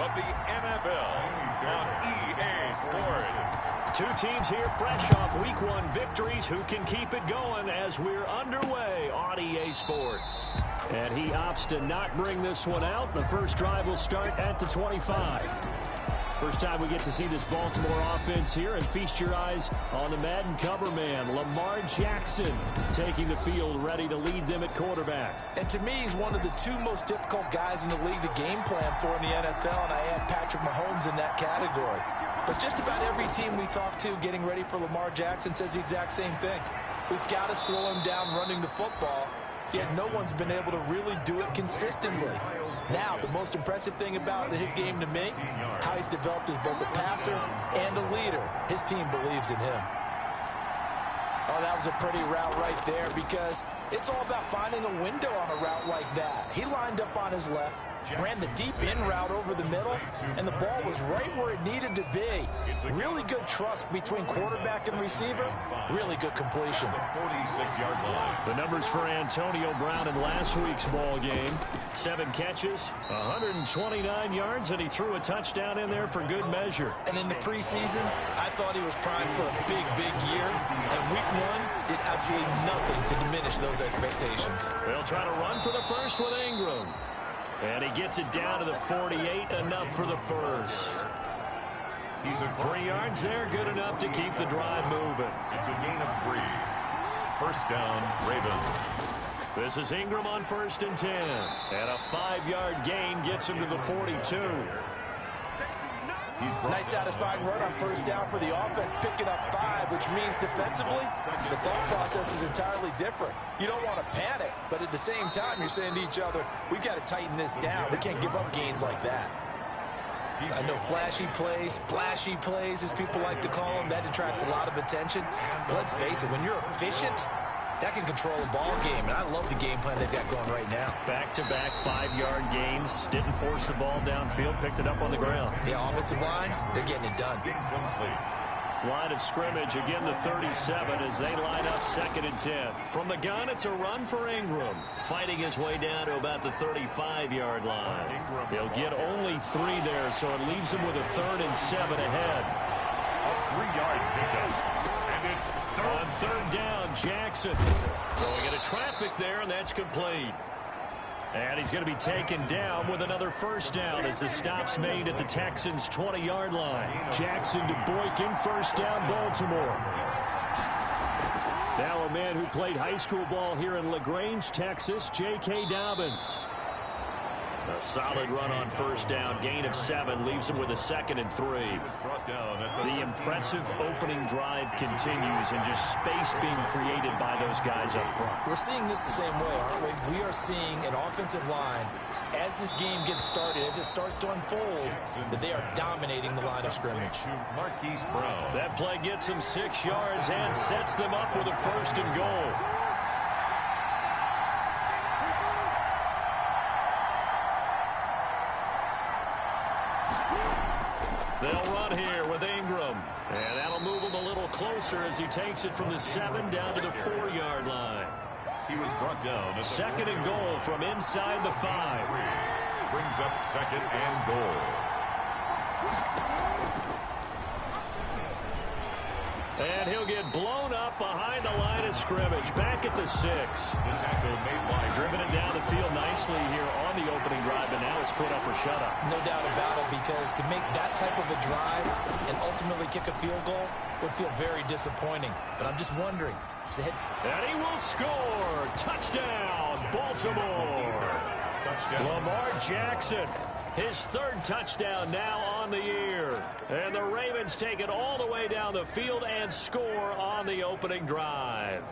of the NFL on EA Sports. Two teams here fresh off Week 1 victories. Who can keep it going as we're underway on EA Sports? And he opts to not bring this one out. The first drive will start at the 25. First time we get to see this Baltimore offense here, and feast your eyes on the Madden cover man, Lamar Jackson, taking the field ready to lead them at quarterback. And to me, he's one of the two most difficult guys in the league to game plan for in the NFL, and I add Patrick Mahomes in that category. But just about every team we talk to getting ready for Lamar Jackson says the exact same thing. We've got to slow him down running the football, yet no one's been able to really do it consistently. Now, the most impressive thing about his game to me, how he's developed as both a passer and a leader. His team believes in him. Oh, that was a pretty route right there, because it's all about finding a window on a route like that. He lined up on his left, ran the deep in route over the middle, and the ball was right where it needed to be. Really good trust between quarterback and receiver. Really good completion. The numbers for Antonio Brown in last week's ball game: 7 catches, 129 yards, and he threw a touchdown in there for good measure. And in the preseason, I thought he was primed for a big, big year. And Week 1 did absolutely nothing to diminish those expectations. They'll try to run for the first with Ingram. And he gets it down to the 48, enough for the first. 3 yards there, good enough to keep the drive moving. It's a gain of 3. First down, Ravens. This is Ingram on 1st and 10. And a 5-yard gain gets him to the 42. Nice satisfying run on first down for the offense, picking up 5, which means defensively, the thought process is entirely different. You don't want to panic, but at the same time, you're saying to each other, we've got to tighten this down. We can't give up gains like that. I know flashy plays, splashy plays, as people like to call them, that attracts a lot of attention. But let's face it, when you're efficient, that can control a ball game, and I love the game plan they've got going right now. Back-to-back 5-yard gains. Didn't force the ball downfield, picked it up on the ground. The offensive line, they're getting it done. Line of scrimmage, again the 37 as they line up 2nd and 10. From the gun, it's a run for Ingram, fighting his way down to about the 35-yard line. They'll get only 3 there, so it leaves them with a 3rd and 7 ahead. A 3-yard pickup. And it's on 3rd down, Jackson throwing into traffic there, and that's complete. And he's going to be taken down with another first down as the stop's made at the Texans' 20-yard line. Jackson to Boykin, first down, Baltimore. Now a man who played high school ball here in LaGrange, Texas, J.K. Dobbins. A solid run on first down, gain of 7, leaves him with a 2nd and 3. The impressive opening drive continues, and just space being created by those guys up front. We're seeing this the same way, aren't we? We are seeing an offensive line, as this game gets started, as it starts to unfold, that they are dominating the line of scrimmage. That play gets them 6 yards and sets them up with a 1st and goal. They'll run here with Ingram. And that'll move him a little closer as he takes it from the 7 down to the 4-yard line. He was brought down. 2nd and goal from inside the 5. Brings up 2nd and goal. And he'll get blown up behind the line of scrimmage. Back at the 6. Driven it down the field nicely here on the opening drive, and now it's put up or shut up. No doubt about it, because to make that type of a drive and ultimately kick a field goal would feel very disappointing. But I'm just wondering. And he will score. Touchdown, Baltimore. Lamar Jackson, his 3rd touchdown now on the year. And the Ravens take it all the way down the field and score on the opening drive.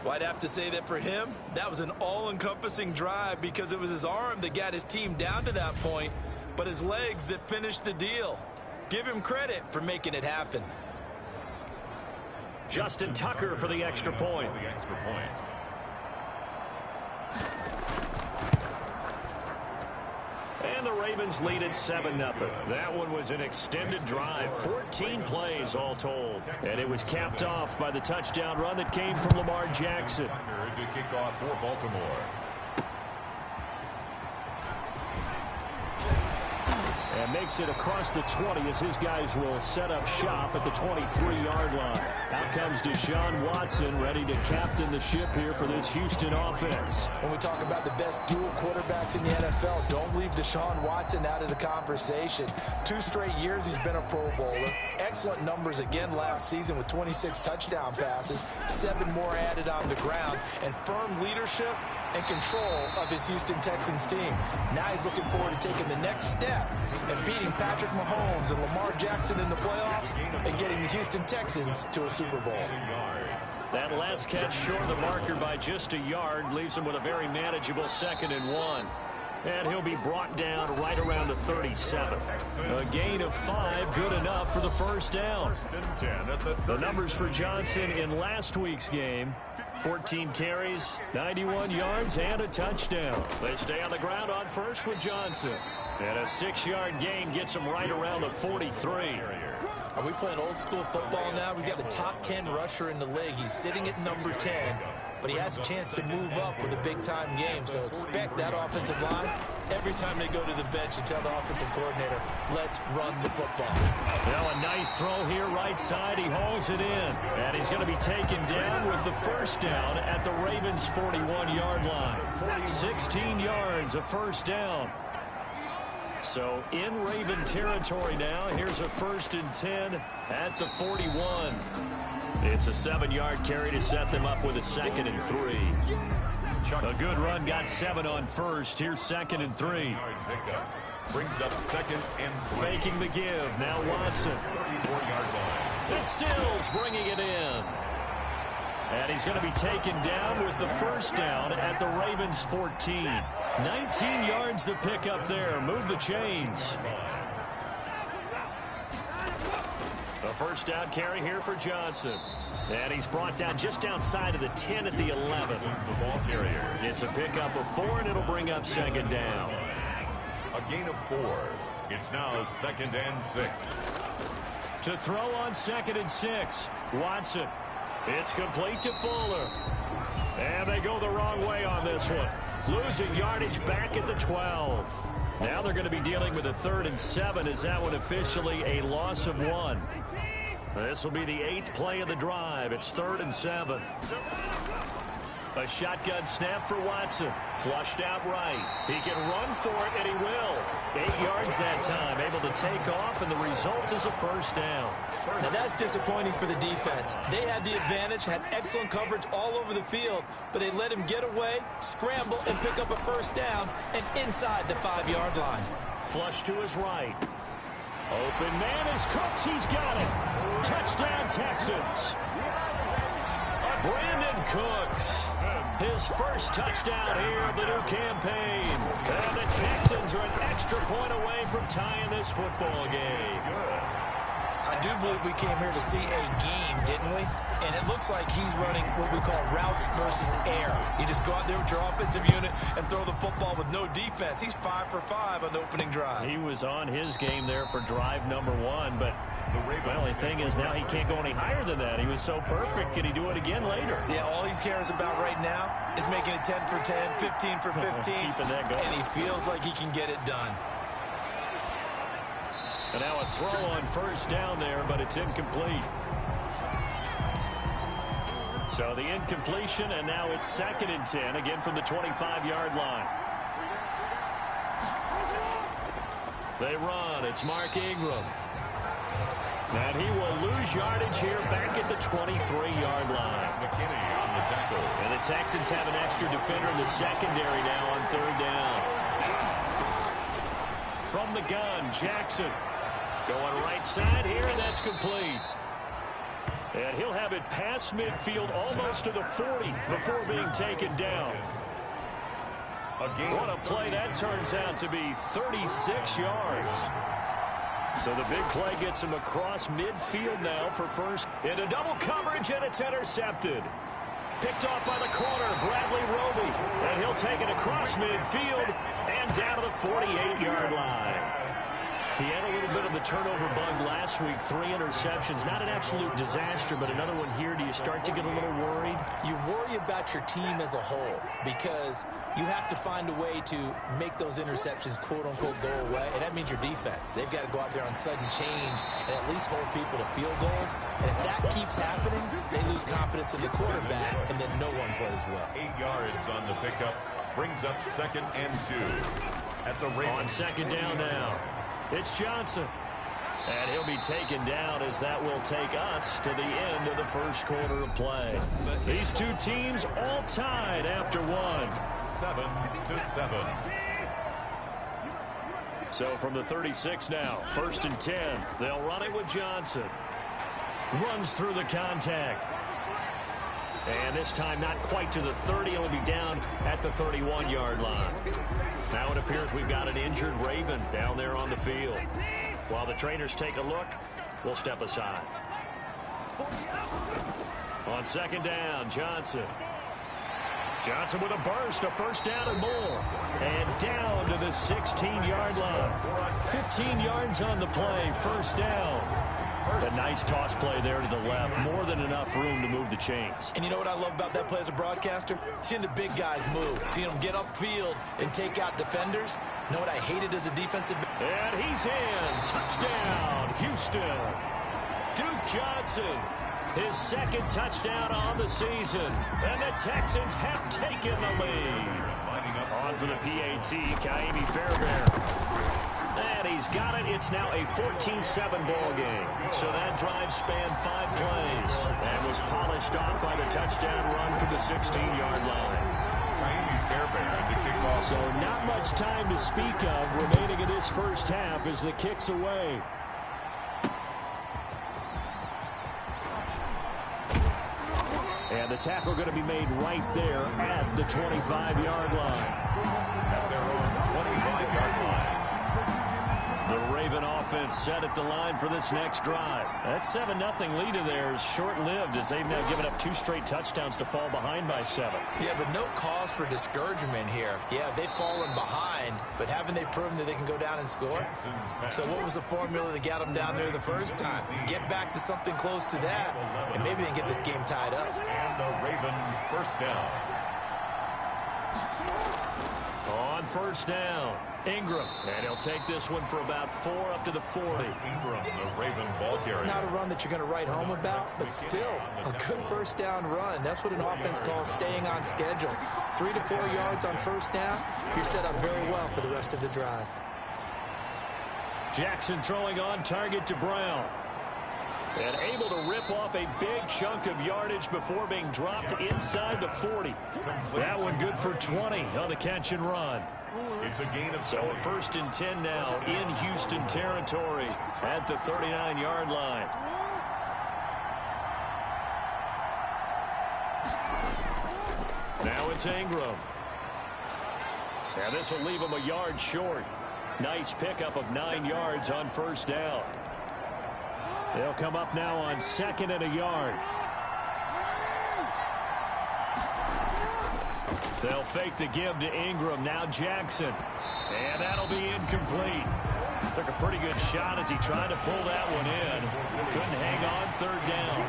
Well, I'd have to say that for him, that was an all-encompassing drive, because it was his arm that got his team down to that point, but his legs that finished the deal. Give him credit for making it happen. Justin Tucker for the extra point. And the Ravens lead at 7-0. That one was an extended drive, 14 plays all told. And it was capped off by the touchdown run that came from Lamar Jackson. To kick off for Baltimore. takes it across the 20 as his guys will set up shop at the 23-yard line. Out comes Deshaun Watson, ready to captain the ship here for this Houston offense. When we talk about the best dual quarterbacks in the NFL, don't leave Deshaun Watson out of the conversation. 2 straight years he's been a Pro Bowler. Excellent numbers again last season with 26 touchdown passes, 7 more added on the ground, and firm leadership and control of his Houston Texans team. Now he's looking forward to taking the next step and beating Patrick Mahomes and Lamar Jackson in the playoffs and getting the Houston Texans to a Super Bowl. That last catch short of the marker by just a yard leaves him with a very manageable 2nd and 1. And he'll be brought down right around the 37. A gain of 5, good enough for the first down. The numbers for Johnson in last week's game: 14 carries, 91 yards, and a touchdown. They stay on the ground on first with Johnson. And a 6-yard gain gets him right around the 43. Are we playing old school football now? We've got the top 10 rusher in the league. He's sitting at number 10, but he has a chance to move up with a big-time game. So expect that offensive line every time they go to the bench to tell the offensive coordinator, let's run the football. Well, a nice throw here right side. He hauls it in. And he's going to be taken down with the first down at the Ravens' 41-yard line. 16 yards, a first down. So in Raven territory now. Here's a 1st and 10 at the 41. It's a 7-yard carry to set them up with a 2nd and 3. A good run, got 7 on first. Here's 2nd and 3. Brings up 2nd and 3. Faking the give. Now Watson. 34-yard line. It's Stills bringing it in. And he's going to be taken down with the first down at the Ravens' 14. 19 yards to pick up there. Move the chains. A first down carry here for Johnson. And he's brought down just outside of the 10 at the 11. The ball carrier. It's a pickup of 4, and it'll bring up 2nd down. A gain of 4. It's now 2nd and 6. To throw on 2nd and 6. Watson. It's complete to Fuller. And they go the wrong way on this one. Losing yardage back at the 12. Now they're going to be dealing with a 3rd and 7. Is that one officially a loss of 1? This will be the 8th play of the drive. It's 3rd and 7. A shotgun snap for Watson. Flushed out right. He can run for it, and he will. 8 yards that time. Able to take off, and the result is a first down. Now that's disappointing for the defense. They had the advantage, had excellent coverage all over the field, but they let him get away, scramble, and pick up a first down, and inside the 5-yard line. Flush to his right. Open man is Cooks. He's got it. Touchdown, Texans. Brandon Cooks. His first touchdown here of the new campaign. And the Texans are an extra point away from tying this football game. I do believe we came here to see a game, didn't we? And it looks like he's running what we call routes versus air. You just go out there with your offensive unit and throw the football with no defense. He's 5 for 5 on the opening drive. He was on his game there for drive number 1, but the only thing is now he can't go any higher than that. He was so perfect. Can he do it again later? Yeah, all he cares about right now is making it 10 for 10, 15 for 15. Keeping that going. And he feels like he can get it done. And now a throw on first down there, but it's incomplete. So the incompletion, and now it's 2nd and 10, again from the 25-yard line. They run. It's Mark Ingram. And he will lose yardage here back at the 23-yard line. McKinney on the tackle. And the Texans have an extra defender in the secondary now on 3rd down. From the gun, Jackson. Going right side here, and that's complete. And he'll have it past midfield almost to the 40 before being taken down. What a play that turns out to be, 36 yards. So the big play gets him across midfield now for first. Into double coverage, and it's intercepted. Picked off by the corner, Bradley Roby. And he'll take it across midfield and down to the 48-yard line. He had a little bit of the turnover bug last week, 3 interceptions. Not an absolute disaster, but another one here. Do you start to get a little worried? You worry about your team as a whole because you have to find a way to make those interceptions, quote-unquote, go away, and that means your defense. They've got to go out there on sudden change and at least hold people to field goals, and if that keeps happening, they lose confidence in the quarterback, and then no one plays well. 8 yards on the pickup brings up 2nd and 2. At the on 2nd down now. It's Johnson. And he'll be taken down as that will take us to the end of the first quarter of play. These two teams all tied after 1. 7-7. So from the 36 now, 1st and 10. They'll run it with Johnson. Runs through the contact. And this time not quite to the 30. He'll be down at the 31-yard line. Now it appears we've got an injured Raven down there on the field. While the trainers take a look, we'll step aside. On 2nd down, Johnson. Johnson with a burst, a 1st down and more. And down to the 16-yard line. 15 yards on the play, 1st down. A nice toss play there to the left. More than enough room to move the chains. And you know what I love about that play as a broadcaster? Seeing the big guys move. Seeing them get upfield and take out defenders. You know what I hated as a defensive... And he's in. Touchdown, Houston. Duke Johnson. His 2nd touchdown on the season. And the Texans have taken the lead. On for the PAT, Kaimi Fairbairn. And he's got it. It's now a 14-7 ball game. So that drive spanned 5 plays and was polished off by the touchdown run from the 16-yard line. So not much time to speak of remaining in this first half as the kick's away. And the tackle going to be made right there at the 25-yard line. At their own 25-yard line. The Raven offense set at the line for this next drive. That 7-0 lead of theirs short-lived as they've now given up 2 straight touchdowns to fall behind by 7. Yeah, but no cause for discouragement here. Yeah, they've fallen behind, but haven't they proven that they can go down and score? So what was the formula that got them down there the first time? Get back to something close to that, and maybe they can get this game tied up. And the Raven 1st down. On 1st down, Ingram. And he'll take this one for about 4 up to the 40. Ingram, the Raven ball carrier. Not a run that you're going to write home about, but still a good 1st down run. That's what an offense calls staying on schedule. 3 to 4 yards on 1st down. You're set up very well for the rest of the drive. Jackson throwing on target to Brown. And able to rip off a big chunk of yardage before being dropped inside the 40. That one good for 20 on the catch and run. It's a gain of... So a 1st and 10 now in Houston territory at the 39-yard line. Now it's Ingram. And this will leave him a yard short. Nice pickup of 9 yards on 1st down. They'll come up now on 2nd and a yard. They'll fake the give to Ingram. Now Jackson. And that'll be incomplete. Took a pretty good shot as he tried to pull that one in. Couldn't hang on 3rd down.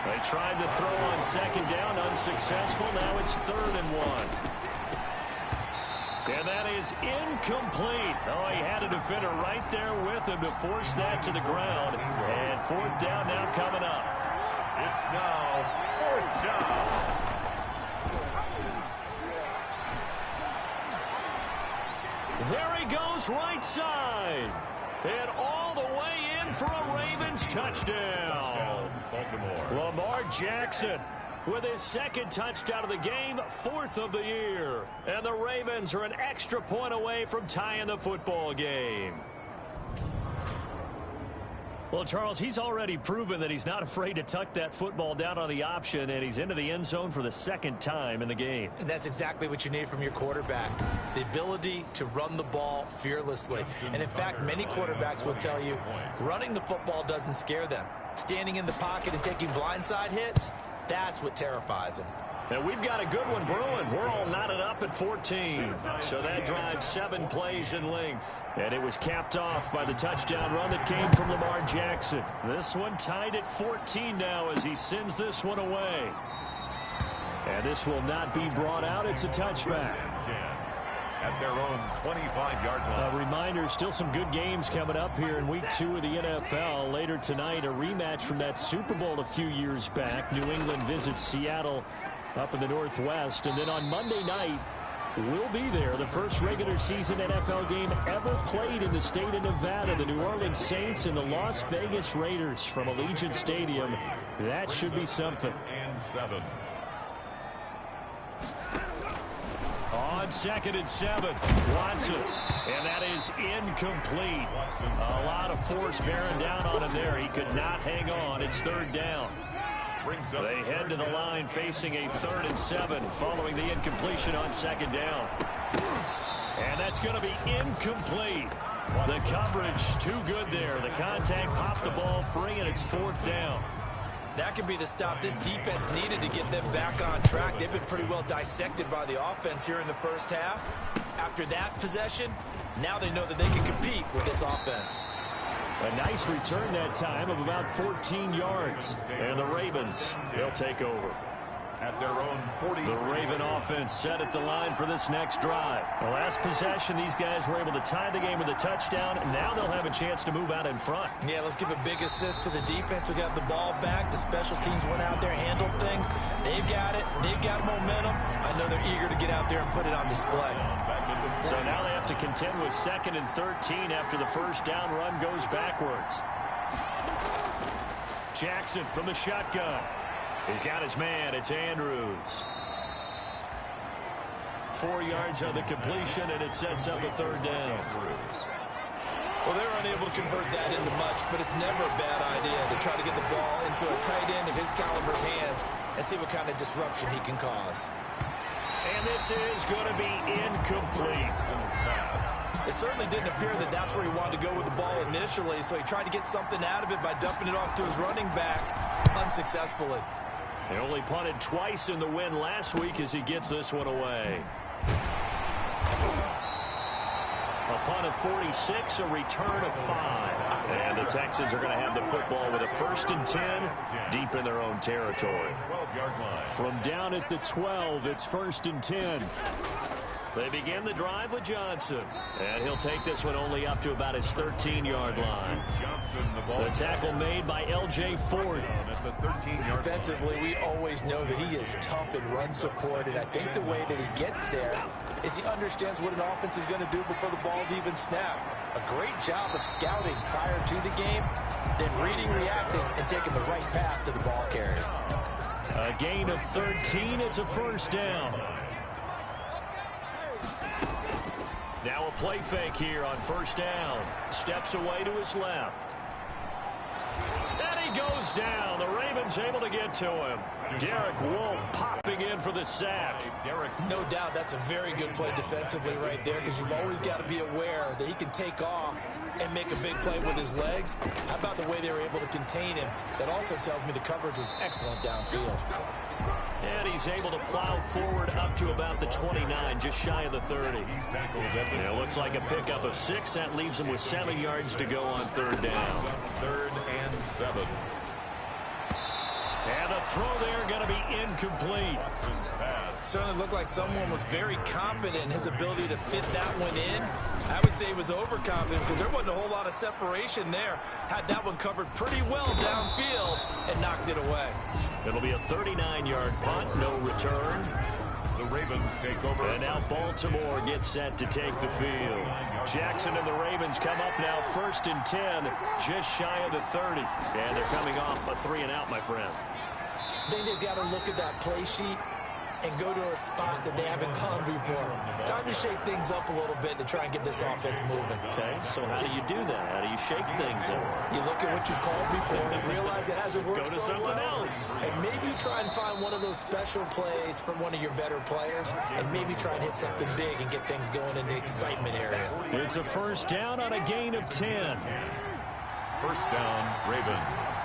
They tried to throw on 2nd down. Unsuccessful. Now it's 3rd and 1. And that is incomplete. Oh, he had a defender right there with him to force that to the ground. And 4th down now coming up. It's now 4th down. There he goes right side. And all the way in for a Ravens touchdown. Baltimore. Lamar Jackson with his 2nd touchdown of the game, 4th of the year. And the Ravens are an extra point away from tying the football game. Well, Charles, he's already proven that he's not afraid to tuck that football down on the option, and he's into the end zone for the 2nd time in the game. And that's exactly what you need from your quarterback, the ability to run the ball fearlessly. And in fact, many quarterbacks will tell you running the football doesn't scare them. Standing in the pocket and taking blindside hits, that's what terrifies them. And we've got a good one brewing. We're all knotted up at 14. So that drives 7 plays in length. And it was capped off by the touchdown run that came from Lamar Jackson. This one tied at 14 now as he sends this one away. And this will not be brought out. It's a touchback. At their own 25-yard line. A reminder, still some good games coming up here in Week 2 of the NFL. Later tonight, a rematch from that Super Bowl a few years back. New England visits Seattle up in the Northwest. And then on Monday night, we'll be there. The first regular season NFL game ever played in the state of Nevada. The New Orleans Saints and the Las Vegas Raiders from Allegiant Stadium. That should be something. And 7. On 2nd and 7, Watson. And that is incomplete. A lot of force bearing down on him there. He could not hang on. It's 3rd down. They head to the line facing a 3rd and 7 following the incompletion on 2nd down. And that's going to be incomplete. The coverage too good there. The contact popped the ball free, and it's 4th down. That could be the stop this defense needed to get them back on track. They've been pretty well dissected by the offense here in the first half. After that possession, now they know that they can compete with this offense. A nice return that time of about 14 yards. And the Ravens, they'll take over. At their own 40. The Raven offense set at the line for this next drive. The last possession, these guys were able to tie the game with a touchdown. Now they'll have a chance to move out in front. Yeah, let's give a big assist to the defense who got the ball back. The special teams went out there, handled things. They've got it. They've got momentum. I know they're eager to get out there and put it on display. So now they have to contend with 2nd and 13 after the first down run goes backwards. Jackson from the shotgun. He's got his man. It's Andrews. 4 yards on the completion, and it sets up a 3rd down. Well, they're unable to convert that into much, but it's never a bad idea to try to get the ball into a tight end of his caliber's hands and see what kind of disruption he can cause. And this is going to be incomplete. It certainly didn't appear that that's where he wanted to go with the ball initially, so he tried to get something out of it by dumping it off to his running back unsuccessfully. He only punted twice in the win last week as he gets this one away. A punt of 46, a return of 5. And the Texans are going to have the football with a 1st and 10 deep in their own territory. From down at the 12, it's 1st and 10. They begin the drive with Johnson. And he'll take this one only up to about his 13-yard line. The tackle made by L.J. Ford. Defensively, we always know that he is tough in run support, and I think the way that he gets there is he understands what an offense is going to do before the ball's even snapped. A great job of scouting prior to the game, then reading, reacting, and taking the right path to the ball carrier. A gain of 13. It's a 1st down. Now a play fake here on 1st down. Steps away to his left. And he goes down. The Ravens able to get to him. Derek Wolfe popping in for the sack. No doubt that's a very good play defensively right there, because you've always got to be aware that he can take off and make a big play with his legs. How about the way they were able to contain him? That also tells me the coverage was excellent downfield. And he's able to plow forward up to about the 29, just shy of the 30. And it looks like a pickup of 6. That leaves him with 7 yards to go on 3rd down. 3rd and 7. And the throw there going to be incomplete. Certainly looked like someone was very confident in his ability to fit that one in. I would say he was overconfident because there wasn't a whole lot of separation there. Had that one covered pretty well downfield and knocked it away. It'll be a 39-yard punt, no return. The Ravens take over. And now Baltimore gets set to take the field. Jackson and the Ravens come up now 1st and 10, just shy of the 30. And they're coming off a 3-and-out, my friend. I think they've got to look at that play sheet and go to a spot that they haven't gone before. Time to shake things up a little bit to try and get this offense moving. Okay, so how do you do that? How do you shake things up? You look at what you've called before and realize it hasn't worked Go to so something well. else. And maybe you try and find one of those special plays from one of your better players, and maybe try and hit something big and get things going in the excitement area. It's a 1st down on a gain of 10. 1st down, Ravens.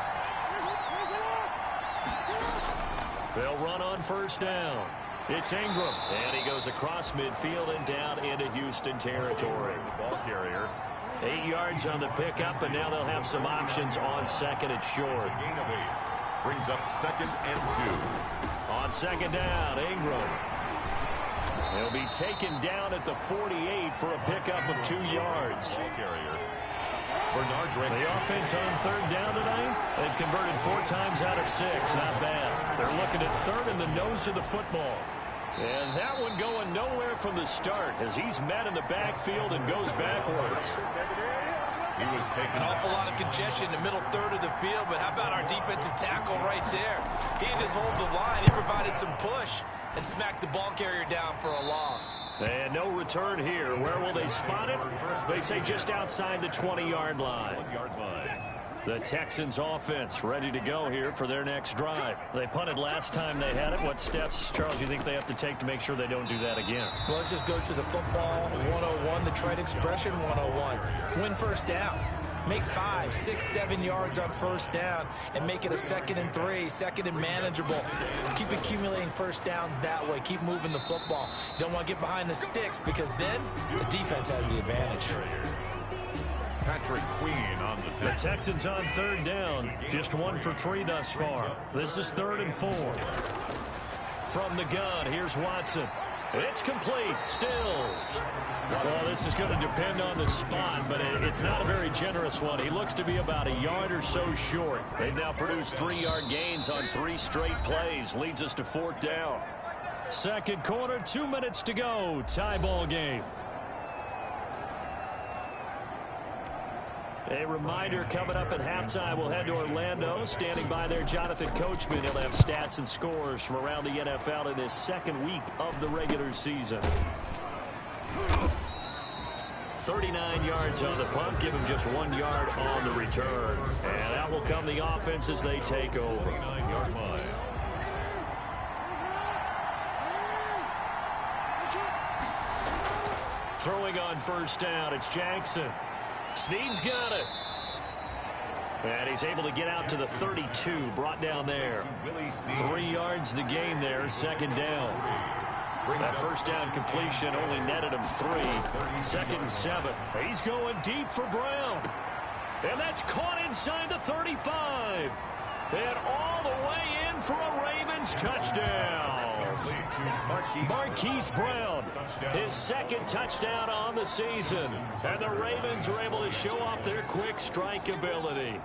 They'll run on first down. It's Ingram, and he goes across midfield and down into Houston territory. Ball carrier. 8 yards on the pickup, and now they'll have some options on second and short. Gain of 8. Brings up 2nd and 2. On second down, Ingram. He'll be taken down at the 48 for a pickup of 2 yards. Ball carrier. Bernard Drake. The offense on third down tonight, they've converted 4 times out of 6. Not bad. They're looking at third in the nose of the football. And that one going nowhere from the start as he's met in the backfield and goes backwards. He was taking an awful lot of congestion in the middle third of the field, but how about our defensive tackle right there? He didn't just hold the line. He provided some push and smacked the ball carrier down for a loss. And no return here. Where will they spot it? They say just outside the 20-yard line. 1-yard line. The Texans offense ready to go here for their next drive. They punted last time they had it. What steps, Charles, you think they have to take to make sure they don't do that again? Well, let's just go to the football 101, the trite expression 101. Win first down. Make 5, 6, 7 yards on first down and make it a 2nd and 3, 2nd and manageable. Keep accumulating first downs that way. Keep moving the football. You don't want to get behind the sticks because then the defense has the advantage. Patrick Queen on the The Texans on third down. Just 1 for 3 thus far. This is 3rd and 4. From the gun, here's Watson. It's complete. Stills. Well, this is going to depend on the spot, but it's not a very generous one. He looks to be about a yard or so short. They've now produced 3-yard gains on 3 straight plays. Leads us to 4th down. Second quarter, 2 minutes to go. Tie ball game. A reminder coming up at halftime, we'll head to Orlando. Standing by there, Jonathan Coachman. He'll have stats and scores from around the NFL in his 2nd week of the regular season. 39 yards on the punt, give him just 1 yard on the return. And that will come the offense as they take over. 9-yard line. Throwing on first down, it's Jackson. Snead's got it. And he's able to get out to the 32, brought down there. 3 yards the gain there, 2nd down. That first down completion only netted him 3. 2nd and 7. He's going deep for Brown. And that's caught inside the 35. And all the way in for a Ravens touchdown. Marquise Brown, his 2nd touchdown on the season. And the Ravens are able to show off their quick strike ability.